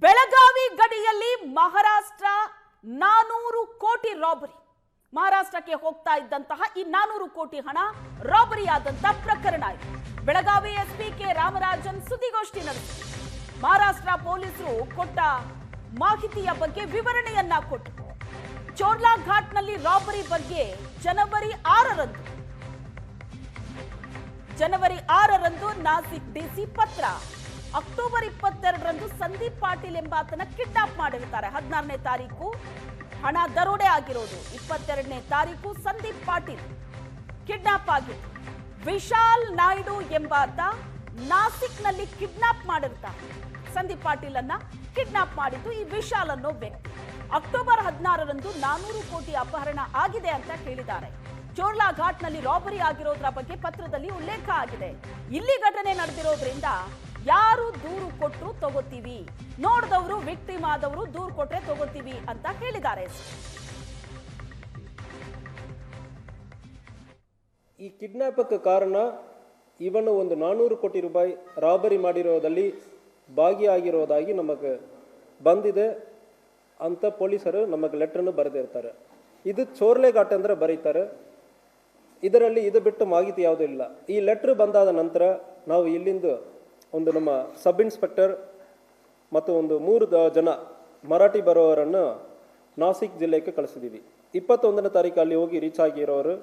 ಬೆಳಗಾವಿ ಗಡಿಯಲ್ಲಿ ಮಹಾರಾಷ್ಟ್ರ 400 ಕೋಟಿ ರಾಬರಿ. ಮಹಾರಾಷ್ಟ್ರಕ್ಕೆ ಹೋಗ್ತಾ ಇದ್ದಂತಹ ಈ 400 ಕೋಟಿ ಹಣ ರಾಬರಿ ಆದಂತ ಪ್ರಕರಣ ಇದೆ. ಬೆಳಗಾವಿ ಎಸ್ಪಿ ಕೆ ರಾಮರಾಜನ್ ಸುದ್ದಿಗೋಷ್ಠಿ ನಡೆಸಿ ಮಹಾರಾಷ್ಟ್ರ ಪೊಲೀಸರು ಕೊಟ್ಟ ಮಾಹಿತಿಯ ಬಗ್ಗೆ ವಿವರಣೆಯನ್ನ ಕೊಟ್ಟರು. ಚೋರ್ಲಾ ಘಾಟ್ನಲ್ಲಿ ರಾಬರಿ ಬಗ್ಗೆ ಜನವರಿ 6ರಂದು ನಾಸಿಕ್ ಡಿಸಿ ಪತ್ರ, ಅಕ್ಟೋಬರ್ 22ರಂದು ಸಂದೀಪ್ ಪಾಟೀಲ್ ಎಂಬಾತನ ಕಿಡ್ನಾಪ್ ಮಾಡಿರ್ತಾರೆ. 16ನೇ ತಾರೀಕು ಹಣ ದರೋಡೆ ಆಗಿರೋದು, 22ನೇ ತಾರೀಕು ಸಂದೀಪ್ ಪಾಟೀಲ್ ಕಿಡ್ನಾಪ್ ಆಗಿತ್ತು. ವಿಶಾಲ್ ನಾಯ್ಡು ಎಂಬಾತ ನಾಸಿಕ್ನಲ್ಲಿ ಕಿಡ್ನಾಪ್ ಮಾಡಿರ್ತಾರೆ. ಸಂದೀಪ್ ಪಾಟೀಲ್ ಅನ್ನ ಕಿಡ್ನಾಪ್ ಮಾಡಿದ್ದು ಈ ವಿಶಾಲ್ ಅನ್ನೋ ವ್ಯಕ್ತಿ. ಅಕ್ಟೋಬರ್ 16ರಂದು 400 ಕೋಟಿ ಅಪಹರಣ ಆಗಿದೆ ಅಂತ ಹೇಳಿದ್ದಾರೆ. ಚೋರ್ಲಾ ಘಾಟ್ನಲ್ಲಿ ರಾಬರಿ ಆಗಿರೋದ್ರ ಬಗ್ಗೆ ಪತ್ರದಲ್ಲಿ ಉಲ್ಲೇಖ ಆಗಿದೆ. ಇಲ್ಲಿ ಘಟನೆ ನಡೆದಿರೋದ್ರಿಂದ ಯಾರು ದೂರು ಕೊಟ್ಟರು ತಗೋತೀವಿ, ನೋಡಿದವರು ವಿಕ್ಟಿಮ್ ಆದವರು ದೂರು ಕೊಟ್ರೆ ತಗೋತೀವಿ ಅಂತ ಹೇಳಿದ್ದಾರೆ. ಈ ಕಿಡ್ನಾಪಕ್ಕೆ ಕಾರಣ ಇವನು ಒಂದು 400 ಕೋಟಿ ರೂಪಾಯಿ ರಾಬರಿ ಮಾಡಿರೋದಲ್ಲಿ ಭಾಗಿಯಾಗಿರೋದಾಗಿ ನಮಗೆ ಬಂದಿದೆ ಅಂತ ಪೊಲೀಸರು ನಮಗೆ ಲೆಟ್ರನ್ನು ಬರೆದಿರ್ತಾರೆ. ಇದು ಚೋರ್ಲೆ ಘಾಟ್ ಅಂದರೆ ಬರೀತಾರೆ. ಇದರಲ್ಲಿ ಇದು ಬಿಟ್ಟು ಮಾಹಿತಿ ಯಾವುದೂ ಇಲ್ಲ. ಈ ಲೆಟ್ರ್ ಬಂದಾದ ನಂತರ ನಾವು ಇಲ್ಲಿಂದ ಒಂದು ನಮ್ಮ ಸಬ್ ಇನ್ಸ್ಪೆಕ್ಟರ್ ಮತ್ತು ಒಂದು 3 ಜನ ಮರಾಠಿ ಬರೋವರನ್ನು ನಾಸಿಕ್ ಜಿಲ್ಲೆಗೆ ಕಳಿಸಿದ್ದೀವಿ. 21ನೇ ತಾರೀಕು ಅಲ್ಲಿ ಹೋಗಿ ರೀಚ್ ಆಗಿರೋರು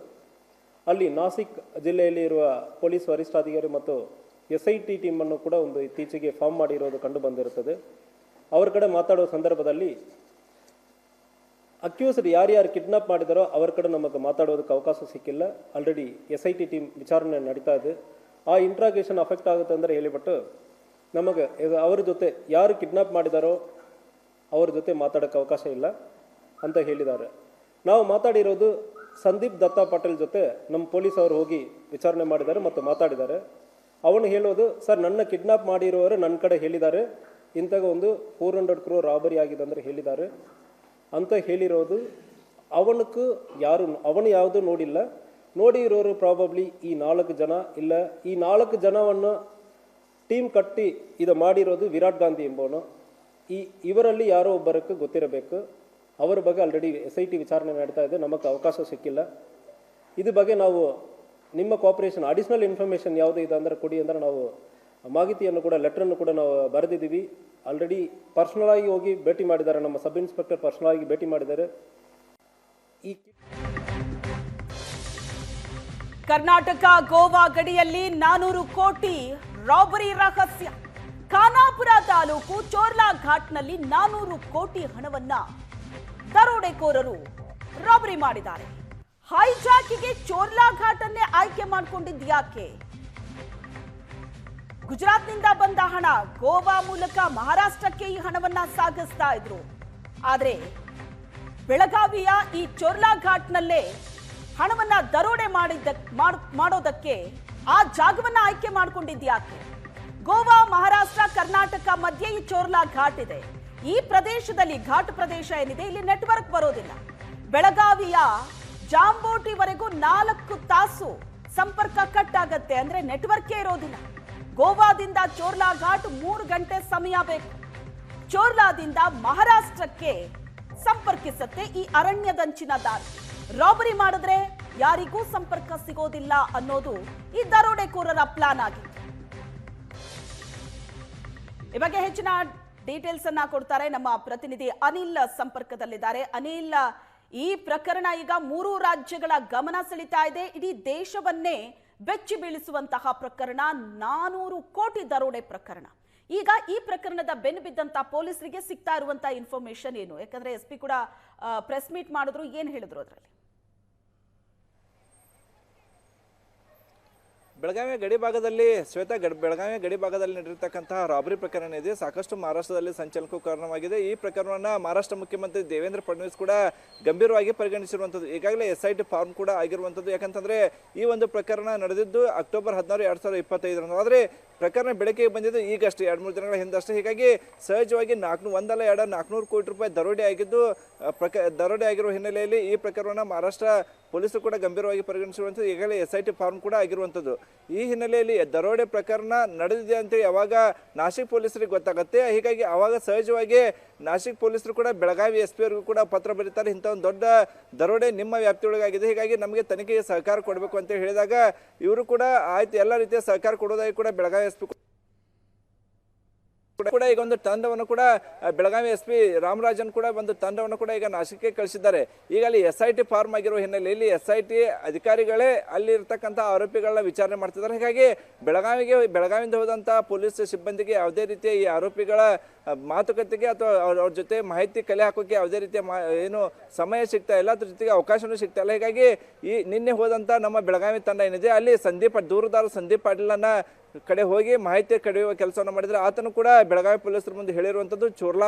ಅಲ್ಲಿ ನಾಸಿಕ್ ಜಿಲ್ಲೆಯಲ್ಲಿ ಇರುವ ಪೊಲೀಸ್ ವರಿಷ್ಠಾಧಿಕಾರಿ ಮತ್ತು SIT ಟೀಮನ್ನು ಕೂಡ ಒಂದು ಇತ್ತೀಚೆಗೆ ಫಾರ್ಮ್ ಮಾಡಿರೋದು ಕಂಡು ಬಂದಿರುತ್ತದೆ. ಅವ್ರ ಕಡೆ ಮಾತಾಡೋ ಸಂದರ್ಭದಲ್ಲಿ ಅಕ್ಯೂಸ್ಡ್ ಯಾರ್ಯಾರು ಕಿಡ್ನಾಪ್ ಮಾಡಿದಾರೋ ಅವ್ರ ಕಡೆ ನಮಗೆ ಮಾತಾಡೋದಕ್ಕೆ ಅವಕಾಶ ಸಿಕ್ಕಿಲ್ಲ. ಆಲ್ರೆಡಿ SIT ಟೀಮ್ ವಿಚಾರಣೆ ನಡೀತಾ ಇದೆ. ಆ ಇಂಟ್ರಾಗೇಷನ್ ಅಫೆಕ್ಟ್ ಆಗುತ್ತೆ ಅಂದರೆ ಹೇಳಿಬಿಟ್ಟು ನಮಗೆ ಅವ್ರ ಜೊತೆ ಯಾರು ಕಿಡ್ನಾಪ್ ಮಾಡಿದಾರೋ ಅವ್ರ ಜೊತೆ ಮಾತಾಡೋಕ್ಕೆ ಅವಕಾಶ ಇಲ್ಲ ಅಂತ ಹೇಳಿದ್ದಾರೆ. ನಾವು ಮಾತಾಡಿರೋದು ಸಂದೀಪ್ ದತ್ತಾ ಪಾಟೀಲ್ ಜೊತೆ ನಮ್ಮ ಪೊಲೀಸ್ ಅವರು ಹೋಗಿ ವಿಚಾರಣೆ ಮಾಡಿದ್ದಾರೆ ಮತ್ತು ಮಾತಾಡಿದ್ದಾರೆ. ಅವನು ಹೇಳೋದು, ಸರ್ ನನ್ನ ಕಿಡ್ನಾಪ್ ಮಾಡಿರೋರು ನನ್ನ ಕಡೆ ಹೇಳಿದ್ದಾರೆ, ಇಂಥಾಗ ಒಂದು 400 crore ರಾಬರಿ ಆಗಿದೆ ಅಂದರೆ ಹೇಳಿದ್ದಾರೆ ಅಂತ ಹೇಳಿರೋದು. ಅವನು ಯಾವುದು ನೋಡಿಲ್ಲ. ನೋಡಿರೋರು ಪ್ರಾಬಬ್ಲಿ ಈ 4 ಜನ ಇಲ್ಲ. ಈ 4 ಜನವನ್ನು ಟೀಮ್ ಕಟ್ಟಿ ಇದು ಮಾಡಿರೋದು ವಿರಾಟ್ ಗಾಂಧಿ ಎಂಬವನು. ಇವರಲ್ಲಿ ಯಾರೋ ಒಬ್ಬರಕ್ಕೆ ಗೊತ್ತಿರಬೇಕು. ಅವರ ಬಗ್ಗೆ ಆಲ್ರೆಡಿ SIT ವಿಚಾರಣೆ ನಡೀತಾ ಇದೆ, ನಮಗೆ ಅವಕಾಶ ಸಿಕ್ಕಿಲ್ಲ. ಇದ್ರ ಬಗ್ಗೆ ನಾವು ನಿಮ್ಮ ಕೋಆಪರೇಷನ್ ಅಡಿಷನಲ್ ಇನ್ಫಾರ್ಮೇಷನ್ ಯಾವುದೇ ಇದೆ ಅಂದರೆ ಕೊಡಿ ಅಂದರೆ ನಾವು ಮಾಹಿತಿಯನ್ನು ಕೂಡ ಲೆಟ್ರನ್ನು ಕೂಡ ನಾವು ಬರೆದಿದ್ದೀವಿ. ಆಲ್ರೆಡಿ ಪರ್ಸನಲ್ ಆಗಿ ಹೋಗಿ ಭೇಟಿ ಮಾಡಿದ್ದಾರೆ, ನಮ್ಮ ಸಬ್ ಇನ್ಸ್ಪೆಕ್ಟರ್ ಪರ್ಸನಲ್ ಆಗಿ ಭೇಟಿ ಮಾಡಿದ್ದಾರೆ. ಈ ಕರ್ನಾಟಕ ಗೋವಾ ಗಡಿಯಲ್ಲಿ 400 ಕೋಟಿ ರಾಬರಿ ರಹಸ್ಯ. ಖಾನಾಪುರ ತಾಲೂಕು ಚೋರ್ಲಾ ಘಾಟ್ನಲ್ಲಿ 400 ಕೋಟಿ ಹಣವನ್ನ ದರೋಡೆಕೋರರು ರಾಬರಿ ಮಾಡಿದ್ದಾರೆ. ಹೈಜಾಕಿಗೆ ಚೋರ್ಲಾ ಘಾಟನ್ನೇ ಆಯ್ಕೆ ಮಾಡಿಕೊಂಡಿದ್ದು ಯಾಕೆ? ಗುಜರಾತ್ನಿಂದ ಬಂದ ಹಣ ಗೋವಾ ಮೂಲಕ ಮಹಾರಾಷ್ಟ್ರಕ್ಕೆ ಈ ಹಣವನ್ನ ಸಾಗಿಸ್ತಾ ಇದ್ರು. ಆದ್ರೆ ಬೆಳಗಾವಿಯ ಈ ಚೋರ್ಲಾ ಘಾಟ್ನಲ್ಲೇ ಹಣವನ್ನ ದರೋಡೆ ಮಾಡೋದಕ್ಕೆ ಆ ಜಾಗವನ್ನ ಆಯ್ಕೆ ಮಾಡಿಕೊಂಡಿದ್ದು ಯಾಕೆ? ಗೋವಾ, ಮಹಾರಾಷ್ಟ್ರ, ಕರ್ನಾಟಕ ಮಧ್ಯೆ ಈ ಚೋರ್ಲಾ ಘಾಟ್ ಇದೆ. ಈ ಪ್ರದೇಶದಲ್ಲಿ ಘಾಟ್ ಪ್ರದೇಶ ಏನಿದೆ ಇಲ್ಲಿ ನೆಟ್ವರ್ಕ್ ಬರೋದಿಲ್ಲ. ಬೆಳಗಾವಿಯ ಜಾಂಬೋಟಿವರೆಗೂ 4 ತಾಸು ಸಂಪರ್ಕ ಕಟ್ ಆಗತ್ತೆ, ಅಂದ್ರೆ ನೆಟ್ವರ್ಕೇ ಇರೋದಿಲ್ಲ. ಗೋವಾದಿಂದ ಚೋರ್ಲಾ ಘಾಟ್ 3 ಗಂಟೆ ಸಮಯ ಬೇಕು. ಚೋರ್ಲಾದಿಂದ ಮಹಾರಾಷ್ಟ್ರಕ್ಕೆ ಸಂಪರ್ಕಿಸತ್ತೆ ಈ ಅರಣ್ಯದಂಚಿನ ದಾರಿ. ರಾಬರಿ ಮಾಡಿದ್ರೆ ಯಾರಿಗೂ ಸಂಪರ್ಕ ಸಿಗೋದಿಲ್ಲ ಅನ್ನೋದು ಈ ದರೋಡೆಕೋರರ ಪ್ಲಾನ್ ಆಗಿತ್ತು. ಈ ಬಗ್ಗೆ ಹೆಚ್ಚಿನ ಡೀಟೇಲ್ಸ್ ಅನ್ನ ಕೊಡ್ತಾರೆ ನಮ್ಮ ಪ್ರತಿನಿಧಿ ಅನಿಲ್ ಸಂಪರ್ಕದಲ್ಲಿದ್ದಾರೆ. ಅನಿಲ್, ಈ ಪ್ರಕರಣ ಈಗ 3 ರಾಜ್ಯಗಳ ಗಮನ ಸೆಳೀತಾ ಇದೆ. ಇಡೀ ದೇಶವನ್ನೇ ಬೆಚ್ಚಿ ಬೀಳಿಸುವಂತಹ ಪ್ರಕರಣ, 400 ಕೋಟಿ ದರೋಡೆ ಪ್ರಕರಣ. ಈಗ ಈ ಪ್ರಕರಣದ ಬೆನ್ನು ಬಿದ್ದಂತ ಪೊಲೀಸರಿಗೆ ಸಿಗ್ತಾ ಇರುವಂತಹ ಇನ್ಫಾರ್ಮೇಶನ್ ಏನು? ಯಾಕಂದ್ರೆ SP ಕೂಡ ಪ್ರೆಸ್ ಮೀಟ್ ಮಾಡಿದ್ರು, ಏನ್ ಹೇಳಿದ್ರು ಅದರಲ್ಲಿ? ಬೆಳಗಾವಿ ಗಡಿ ಭಾಗದಲ್ಲಿ ಬೆಳಗಾವಿ ಗಡಿ ಭಾಗದಲ್ಲಿ ನಡೆದಿರ್ತಕ್ಕಂತಹ ರಾಬರಿ ಪ್ರಕರಣ ಇದೆ. ಸಾಕಷ್ಟು ಮಹಾರಾಷ್ಟ್ರದಲ್ಲಿ ಸಂಚಲನಕ್ಕೂ ಕಾರಣವಾಗಿದೆ. ಈ ಪ್ರಕರಣವನ್ನು ಮಹಾರಾಷ್ಟ್ರ ಮುಖ್ಯಮಂತ್ರಿ ದೇವೇಂದ್ರ ಫಡ್ನವೀಸ್ ಕೂಡ ಗಂಭೀರವಾಗಿ ಪರಿಗಣಿಸಿರುವಂಥದ್ದು. ಈಗಾಗಲೇ SIT ಫಾರ್ಮ್ ಕೂಡ ಆಗಿರುವಂಥದ್ದು. ಯಾಕಂತಂದ್ರೆ ಈ ಒಂದು ಪ್ರಕರಣ ನಡೆದಿದ್ದು ಅಕ್ಟೋಬರ್ 16, 2025. ಆದರೆ ಪ್ರಕರಣ ಬೆಳಕಿಗೆ ಬಂದಿದ್ದು ಈಗಷ್ಟೇ 2-3 ದಿನಗಳ ಹಿಂದಷ್ಟೇ. ಹೀಗಾಗಿ ಸಹಜವಾಗಿ 400 ಕೋಟಿ ರೂಪಾಯಿ ದರೋಡೆ ಆಗಿದ್ದು ದರೋಡೆ ಆಗಿರುವ ಹಿನ್ನೆಲೆಯಲ್ಲಿ ಈ ಪ್ರಕರಣವನ್ನು ಮಹಾರಾಷ್ಟ್ರ ಪೊಲೀಸರು ಕೂಡ ಗಂಭೀರವಾಗಿ ಪರಿಗಣಿಸಿರುವಂಥದ್ದು. ಈಗಾಗಲೇ SIT ಫಾರ್ಮ್ ಕೂಡ ಆಗಿರುವಂಥದ್ದು. ಈ ಹಿನ್ನೆಲೆಯಲ್ಲಿ ದರೋಡೆ ಪ್ರಕರಣ ನಡೆದಿದೆ ಅಂತೇಳಿ ಯಾವಾಗ ನಾಸಿಕ್ ಪೊಲೀಸರಿಗೆ ಗೊತ್ತಾಗುತ್ತೆ, ಹೀಗಾಗಿ ಅವಾಗ ಸಹಜವಾಗಿ ನಾಸಿಕ್ ಪೊಲೀಸರು ಕೂಡ ಬೆಳಗಾವಿ SP ಅವರಿಗೂ ಕೂಡ ಪತ್ರ ಬರೀತಾರೆ, ಇಂಥ ಒಂದು ದೊಡ್ಡ ದರೋಡೆ ನಿಮ್ಮ ವ್ಯಾಪ್ತಿಯೊಳಗಾಗಿದೆ, ಹೀಗಾಗಿ ನಮಗೆ ತನಿಖೆಗೆ ಸಹಕಾರ ಕೊಡಬೇಕು ಅಂತ ಹೇಳಿದಾಗ ಇವರು ಕೂಡ ಆಯ್ತು ಎಲ್ಲ ರೀತಿಯ ಸಹಕಾರ ಕೊಡೋದಾಗಿ ಕೂಡ ಬೆಳಗಾವಿ SP ಕೂಡ ಈಗ ಒಂದು ತಂಡವನ್ನು ಕೂಡ ಬೆಳಗಾವಿ SP ರಾಮರಾಜನ್ ಕೂಡ ಒಂದು ತಂಡವನ್ನು ಕೂಡ ಈಗ ನಾಸಿಕ್ಗೆ ಕಳಿಸಿದ್ದಾರೆ. ಈಗ ಅಲ್ಲಿ SIT ಫಾರ್ಮ್ ಆಗಿರುವ ಹಿನ್ನೆಲೆಯಲ್ಲಿ SIT ಅಧಿಕಾರಿಗಳೇ ಅಲ್ಲಿ ಇರ್ತಕ್ಕಂಥ ಆರೋಪಿಗಳನ್ನ ವಿಚಾರಣೆ ಮಾಡ್ತಿದ್ದಾರೆ. ಹೀಗಾಗಿ ಬೆಳಗಾವಿಯಿಂದ ಹೋದಂಥ ಪೊಲೀಸ್ ಸಿಬ್ಬಂದಿಗೆ ಯಾವುದೇ ರೀತಿಯ ಈ ಆರೋಪಿಗಳ ಮಾತುಕತೆಗೆ ಅಥವಾ ಅವ್ರ ಜೊತೆ ಮಾಹಿತಿ ಕಲೆ ಹಾಕೋಕೆ ಯಾವುದೇ ರೀತಿಯ ಏನು ಸಮಯ ಸಿಗ್ತಾ ಇಲ್ಲ, ಅದ್ರ ಜೊತೆಗೆ ಅವಕಾಶನೂ ಸಿಗ್ತಾ ಇಲ್ಲ. ಹೀಗಾಗಿ ಈ ನಿನ್ನೆ ಹೋದಂಥ ನಮ್ಮ ಬೆಳಗಾವಿ ತಂಡ ಏನಿದೆ ಅಲ್ಲಿ ದೂರದಾರ ಸಂದೀಪ್ ಪಾಟೀಲನ್ನ ಕಡೆ ಹೋಗಿ ಮಾಹಿತಿ ಕಡಿಯುವ ಕೆಲಸವನ್ನು ಮಾಡಿದರೆ ಆತನು ಕೂಡ ಬೆಳಗಾವಿ ಪೊಲೀಸರ ಮುಂದೆ ಹೇಳಿರುವಂಥದ್ದು ಚೋರ್ಲಾ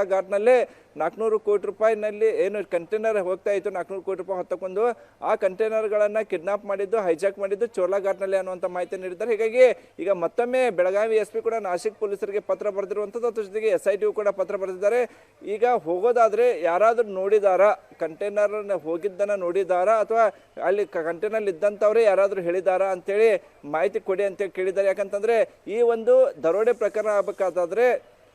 ಘಾಟ್ನಲ್ಲೇ 400 ಕೋಟಿ ರೂಪಾಯಿನಲ್ಲಿ ಏನು ಕಂಟೈನರ್ ಹೋಗ್ತಾ ಇತ್ತು, 400 ಕೋಟಿ ರೂಪಾಯಿ ಹೊತ್ತಕೊಂಡು ಆ ಕಂಟೈನರ್ಗಳನ್ನು ಕಿಡ್ನಾಪ್ ಮಾಡಿದ್ದು, ಹೈಜಾಕ್ ಮಾಡಿದ್ದು ಚೋರ್ಲಾ ಘಾಟ್ನಲ್ಲಿ ಅನ್ನುವಂಥ ಮಾಹಿತಿ ನೀಡಿದ್ದಾರೆ. ಹೀಗಾಗಿ ಈಗ ಮತ್ತೊಮ್ಮೆ ಬೆಳಗಾವಿ SP ಕೂಡ ನಾಸಿಕ್ ಪೊಲೀಸರಿಗೆ ಪತ್ರ ಬರೆದಿರುವಂಥದ್ದು, ಅದ್ರ ಜೊತೆಗೆ SIT ಕೂಡ ಪತ್ರ ಬರೆದಿದ್ದಾರೆ. ಈಗ ಹೋಗೋದಾದ್ರೆ ಯಾರಾದರೂ ನೋಡಿದಾರಾ, ಕಂಟೈನರ್ ಹೋಗಿದ್ದನ್ನು ನೋಡಿದಾರಾ ಅಥವಾ ಅಲ್ಲಿ ಕಂಟೈನರ್ ಇದ್ದಂಥವ್ರೆ ಯಾರಾದರೂ ಹೇಳಿದಾರಾ ಅಂತೇಳಿ ಮಾಹಿತಿ ಕೊಡಿ ಅಂತ ಕೇಳಿದ್ದಾರೆ. ಯಾಕಂತಂದ್ರೆ ಈ ಒಂದು ದರೋಡೆ ಪ್ರಕರಣ ಆಗಬೇಕಾದ್ರೆ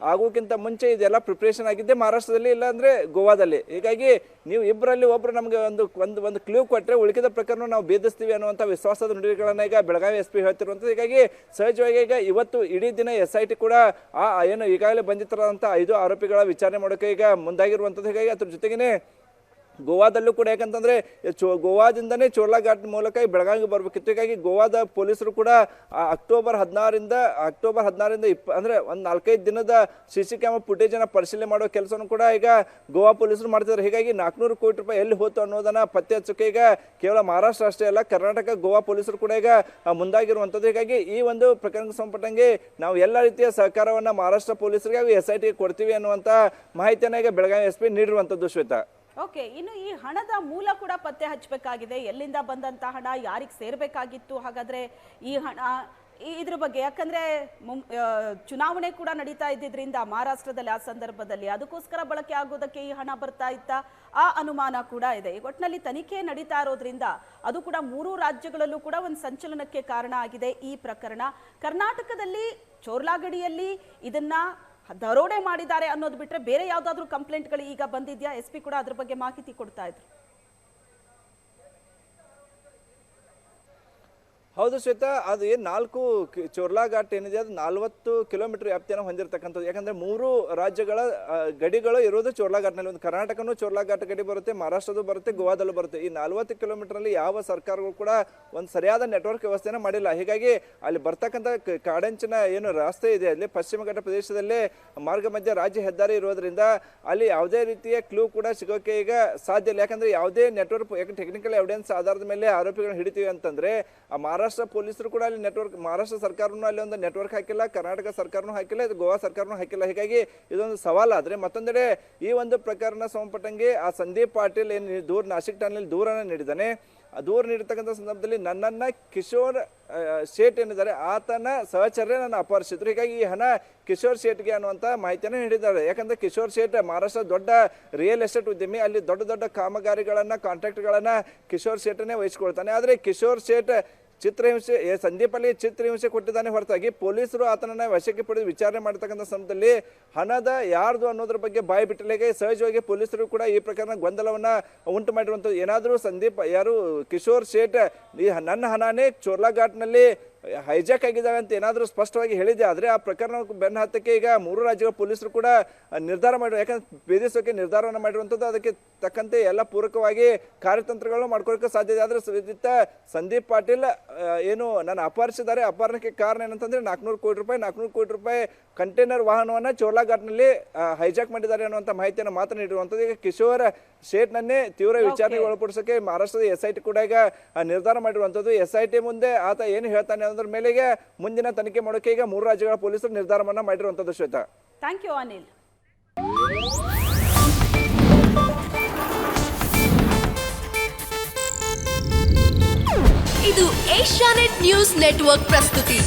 ಆಗೋಕ್ಕಿಂತ ಮುಂಚೆ ಇದೆಲ್ಲ ಪ್ರಿಪ್ರೇಷನ್ ಆಗಿದ್ದೆ ಮಹಾರಾಷ್ಟ್ರದಲ್ಲಿ, ಇಲ್ಲ ಅಂದ್ರೆ ಗೋವಾದಲ್ಲಿ. ಹೀಗಾಗಿ ನೀವು ಇಬ್ಬರಲ್ಲಿ ಒಬ್ರು ನಮಗೆ ಒಂದು ಕ್ಲೂ ಕೊಟ್ಟರೆ ಉಳಿದ ಪ್ರಕರಣ ನಾವು ಭೇದಿಸ್ತೀವಿ ಅನ್ನುವಂಥ ವಿಶ್ವಾಸದ ನುಡಿಗಳನ್ನ ಈಗ ಬೆಳಗಾವಿ SP ಹೇಳ್ತಿರುವಂಥದ್ದು. ಹೀಗಾಗಿ ಸಹಜವಾಗಿ ಈಗ ಇವತ್ತು ಇಡೀ ದಿನ SIT ಕೂಡ ಏನು ಈಗಾಗಲೇ ಬಂದಿರ್ತಕ್ಕಂಥ 5 ಆರೋಪಿಗಳ ವಿಚಾರಣೆ ಮಾಡೋಕೆ ಈಗ ಮುಂದಾಗಿರುವಂಥದ್ದು. ಹೀಗಾಗಿ ಅದ್ರ ಜೊತೆಗೇನೆ ಗೋವಾದಲ್ಲೂ ಕೂಡ ಯಾಕಂತಂದ್ರೆ ಗೋವಾದಿಂದನೇ ಚೋರ್ಲಾ ಘಾಟ್ ಮೂಲಕ ಬೆಳಗಾವಿಗೆ ಬರಬೇಕಿತ್ತು. ಹೀಗಾಗಿ ಗೋವಾದ ಪೊಲೀಸರು ಕೂಡ ಅಕ್ಟೋಬರ್ 16ರಿಂದ ಅಂದ್ರೆ ಒಂದು 4-5 ದಿನದ CC ಕ್ಯಾಮರಾ ಫುಟೇಜ್ ಅನ್ನ ಪರಿಶೀಲನೆ ಮಾಡೋ ಕೆಲಸವನ್ನು ಕೂಡ ಈಗ ಗೋವಾ ಪೊಲೀಸರು ಮಾಡ್ತಿದ್ದಾರೆ. ಹೀಗಾಗಿ 400 ಕೋಟಿ ರೂಪಾಯಿ ಎಲ್ಲಿ ಹೋತು ಅನ್ನೋದನ್ನ ಪತ್ತೆ ಹಚ್ಚೋಕೆ ಈಗ ಕೇವಲ ಮಹಾರಾಷ್ಟ್ರ ಅಷ್ಟೇ ಅಲ್ಲ, ಕರ್ನಾಟಕ ಗೋವಾ ಪೊಲೀಸರು ಕೂಡ ಈಗ ಮುಂದಾಗಿರುವಂಥದ್ದು. ಹೀಗಾಗಿ ಈ ಒಂದು ಪ್ರಕರಣಕ್ಕೆ ಸಂಬಂಧಪಟ್ಟಂಗೆ ನಾವು ಎಲ್ಲ ರೀತಿಯ ಸಹಕಾರವನ್ನ ಮಹಾರಾಷ್ಟ್ರ ಪೊಲೀಸರಿಗೆ ಹಾಗೂ SIT ಕೊಡ್ತೀವಿ ಅನ್ನುವಂಥ ಮಾಹಿತಿಯನ್ನ ಈಗ ಬೆಳಗಾವಿ SP ನೀಡಿರುವಂಥದ್ದು. ಶ್ವೇತಾ, ಓಕೆ, ಇನ್ನು ಈ ಹಣದ ಮೂಲ ಕೂಡ ಪತ್ತೆ ಹಚ್ಚಬೇಕಾಗಿದೆ. ಎಲ್ಲಿಂದ ಬಂದಂತ ಹಣ, ಯಾರಿಗೆ ಸೇರ್ಬೇಕಾಗಿತ್ತು, ಹಾಗಾದ್ರೆ ಈ ಹಣ ಇದ್ರ ಬಗ್ಗೆ, ಯಾಕಂದ್ರೆ ಚುನಾವಣೆ ಕೂಡ ನಡೀತಾ ಇದ್ದಿದ್ರಿಂದ ಮಹಾರಾಷ್ಟ್ರದಲ್ಲಿ ಆ ಸಂದರ್ಭದಲ್ಲಿ ಅದಕ್ಕೋಸ್ಕರ ಬಳಕೆ ಆಗೋದಕ್ಕೆ ಈ ಹಣ ಬರ್ತಾ ಇತ್ತ ಆ ಅನುಮಾನ ಕೂಡ ಇದೆ. ಒಟ್ಟಿನಲ್ಲಿ ತನಿಖೆ ನಡೀತಾ ಇರೋದ್ರಿಂದ ಅದು ಕೂಡ 3 ರಾಜ್ಯಗಳಲ್ಲೂ ಕೂಡ ಒಂದು ಸಂಚಲನಕ್ಕೆ ಕಾರಣ ಆಗಿದೆ ಈ ಪ್ರಕರಣ. ಕರ್ನಾಟಕದಲ್ಲಿ ಚೋರ್ಲಾ ಗಡಿಯಲ್ಲಿ ಇದನ್ನ ದರೋಡೆ ಮಾಡಿದ್ದಾರೆ ಅನ್ನೋದು ಬಿಟ್ರೆ ಬೇರೆ ಯಾವ್ದಾದ್ರು ಕಂಪ್ಲೇಂಟ್ಗಳು ಈಗ ಬಂದಿದ್ಯಾ? SP ಕೂಡ ಅದ್ರ ಬಗ್ಗೆ ಮಾಹಿತಿ ಕೊಡ್ತಾ ಇದ್ರು. ಹೌದು ಶ್ವೇತಾ, ಅದು ಏನು 4 ಚೋರ್ಲಾ ಘಾಟ್ ಏನಿದೆ ಅದು 40 ಕಿಲೋಮೀಟರ್ ವ್ಯಾಪ್ತಿಯನ್ನು ಹೊಂದಿರತಕ್ಕಂಥದ್ದು. ಯಾಕಂದ್ರೆ 3 ರಾಜ್ಯಗಳ ಗಡಿಗಳು ಇರೋದು ಚೋರ್ಲಾ ಘಾಟ್ನಲ್ಲಿ. ಒಂದು ಕರ್ನಾಟಕನೂ ಚೋರ್ಲಾ ಘಾಟ್ ಗಡಿ ಬರುತ್ತೆ, ಮಹಾರಾಷ್ಟ್ರದ್ದು ಬರುತ್ತೆ, ಗೋವಾದಲ್ಲೂ ಬರುತ್ತೆ. ಈ 40 ಕಿಲೋಮೀಟರ್ನಲ್ಲಿ ಯಾವ ಸರ್ಕಾರಗಳು ಕೂಡ ಒಂದು ಸರಿಯಾದ ನೆಟ್ವರ್ಕ್ ವ್ಯವಸ್ಥೆನ ಮಾಡಿಲ್ಲ. ಹೀಗಾಗಿ ಅಲ್ಲಿ ಬರ್ತಕ್ಕಂಥ ಕಾಡಂಚಿನ ಏನು ರಸ್ತೆ ಇದೆ, ಅಲ್ಲಿ ಪಶ್ಚಿಮ ಘಟ್ಟ ಪ್ರದೇಶದಲ್ಲೇ ಮಾರ್ಗ ಮಧ್ಯ ರಾಜ್ಯ ಹೆದ್ದಾರಿ ಇರೋದ್ರಿಂದ ಅಲ್ಲಿ ಯಾವುದೇ ರೀತಿಯ ಕ್ಲೂ ಕೂಡ ಸಿಗೋಕೆ ಈಗ ಸಾಧ್ಯ ಇಲ್ಲ. ಯಾಕಂದ್ರೆ ಯಾವುದೇ ನೆಟ್ವರ್ಕ್ ಟೆಕ್ನಿಕಲ್ ಎವಿಡೆನ್ಸ್ ಆಧಾರದ ಮೇಲೆ ಆರೋಪಿಗಳನ್ನ ಹಿಡಿತೀವಿ ಅಂತಂದ್ರೆ ಆ ಮಹಾರಾಷ್ಟ್ರ ಪೊಲೀಸರು ಕೂಡ ಅಲ್ಲಿ ನೆಟ್ವರ್ಕ್, ಮಹಾರಾಷ್ಟ್ರ ಸರ್ಕಾರನೂ ಅಲ್ಲಿ ಒಂದು ನೆಟ್ವರ್ಕ್ ಹಾಕಿಲ್ಲ, ಕರ್ನಾಟಕ ಸರ್ಕಾರನೂ ಹಾಕಿಲ್ಲ, ಗೋವಾ ಸರ್ಕಾರನೂ ಹಾಕಿಲ್ಲ. ಹೀಗಾಗಿ ಇದೊಂದು ಸವಾಲಾದ್ರೆ, ಮತ್ತೊಂದೆಡೆ ಈ ಒಂದು ಪ್ರಕರಣ ಸಂಬಂಧಪಟ್ಟಂಗೆ ಆ ಸಂದೀಪ್ ಪಾಟೀಲ್ ಏನು ನಾಸಿಕ್ ಠಾಣೆಯಲ್ಲಿ ದೂರನ್ನ ನೀಡಿದ್ದಾನೆ, ಆ ದೂರ ನೀಡತಕ್ಕಂಥ ಸಂದರ್ಭದಲ್ಲಿ ನನ್ನನ್ನ ಕಿಶೋರ್ ಶೇಟ್ ಏನಿದ್ದಾರೆ ಆತನ ಸಹಚರ್ಯ ನನ್ನ ಅಪಹರಿಸಿದ್ರು. ಹೀಗಾಗಿ ಈ ಹಣ ಕಿಶೋರ್ ಶೇಟ್ಗೆ ಅನ್ನುವಂಥ ಮಾಹಿತಿಯನ್ನು ನೀಡಿದ್ದಾರೆ. ಯಾಕಂದ್ರೆ ಕಿಶೋರ್ ಶೇಟ್ ಮಹಾರಾಷ್ಟ್ರ ದೊಡ್ಡ ರಿಯಲ್ ಎಸ್ಟೇಟ್ ಉದ್ಯಮಿ, ಅಲ್ಲಿ ದೊಡ್ಡ ದೊಡ್ಡ ಕಾಮಗಾರಿಗಳನ್ನ ಕಾಂಟ್ರಾಕ್ಟ್ಗಳನ್ನ ಕಿಶೋರ್ ಶೇಟನ್ನೇ ವಹಿಸಿಕೊಳ್ತಾನೆ. ಆದರೆ ಕಿಶೋರ್ ಶೇಟ್ ಸಂದೀಪಲ್ಲಿ ಚಿತ್ರಹಿಂಸೆ ಕೊಟ್ಟಿದ್ದಾನೆ ಹೊರತಾಗಿ ಪೊಲೀಸರು ಆತನನ್ನ ವಶಕ್ಕೆ ಪಡೆದು ವಿಚಾರಣೆ ಮಾಡತಕ್ಕಂಥ ಸಮಯದಲ್ಲಿ ಹಣದ ಯಾರ್ದು ಅನ್ನೋದ್ರ ಬಗ್ಗೆ ಬಾಯಿ ಬಿಟ್ಟಲಿಗೆ ಸಹಜವಾಗಿ ಪೊಲೀಸರು ಕೂಡ ಈ ಪ್ರಕರಣ ಗೊಂದಲವನ್ನ ಉಂಟು ಮಾಡಿರುವಂಥದ್ದು. ಏನಾದರೂ ಸಂದೀಪ್ ಕಿಶೋರ್ ಶೇಟ್ ನನ್ನ ಹಣನೇ ಚೋರ್ಲಾ ಘಾಟ್ನಲ್ಲಿ ಹೈಜಾಕ್ ಆಗಿದ್ದಾವೆ ಅಂತ ಏನಾದರೂ ಸ್ಪಷ್ಟವಾಗಿ ಹೇಳಿದೆ ಆದರೆ ಆ ಪ್ರಕರಣ ಬೆನ್ನ ಹತ್ತಕ್ಕೆ ಈಗ 3 ರಾಜ್ಯಗಳ ಪೊಲೀಸರು ಕೂಡ ನಿರ್ಧಾರ ಮಾಡಿದ್ರು. ಯಾಕಂದ್ರೆ ಭೇದಿಸೋಕೆ ನಿರ್ಧಾರವನ್ನು ಮಾಡಿರುವಂಥದ್ದು. ಅದಕ್ಕೆ ತಕ್ಕಂತೆ ಎಲ್ಲ ಪೂರಕವಾಗಿ ಕಾರ್ಯತಂತ್ರಗಳನ್ನು ಮಾಡ್ಕೊಳ್ಳೋಕೆ ಸಾಧ್ಯ ಇದೆ. ಆದರೆ ಸಂದೀಪ್ ಪಾಟೀಲ್ ಏನು ನನ್ನ ಅಪಹರಿಸಿದ್ದಾರೆ, ಅಪಹರಣಕ್ಕೆ ಕಾರಣ ಏನಂತಂದ್ರೆ 400 ಕೋಟಿ ರೂಪಾಯಿ ಕಂಟೈನರ್ ವಾಹನವನ್ನು ಚೋರ್ಲಾ ಘಾಟ್ನಲ್ಲಿ ಹೈಜಾಕ್ ಮಾಡಿದ್ದಾರೆ ಅನ್ನುವಂಥ ಮಾಹಿತಿಯನ್ನು ಮಾತನಾಡಿರುವಂಥದ್ದು. ಈಗ ಕಿಶೋರ್ ಶೇಟ್ನನ್ನೇ ತೀವ್ರ ವಿಚಾರಣೆಗೆ ಒಳಪಡಿಸೋಕೆ ಮಹಾರಾಷ್ಟ್ರದ SIT ಕೂಡ ಈಗ ನಿರ್ಧಾರ ಮಾಡಿರುವಂಥದ್ದು. SIT ಮುಂದೆ ಆತ ಏನು ಹೇಳ್ತಾನೆ ಅನ್ನೋದ್ರ ಮೇಲೆಗೆ ಮುಂದಿನ ತನಿಖೆ ಮಾಡೋಕೆ ಈಗ 3 ರಾಜ್ಯಗಳ ಪೊಲೀಸರು ನಿರ್ಧಾರವನ್ನ ಮಾಡಿರುವಂಥದ್ದು. Shweta, thank you Anil. ಇದು ಏಷ್ಯಾನೆಟ್ ನ್ಯೂಸ್ ನೆಟ್ವರ್ಕ್ ಪ್ರಸ್ತುತಿ.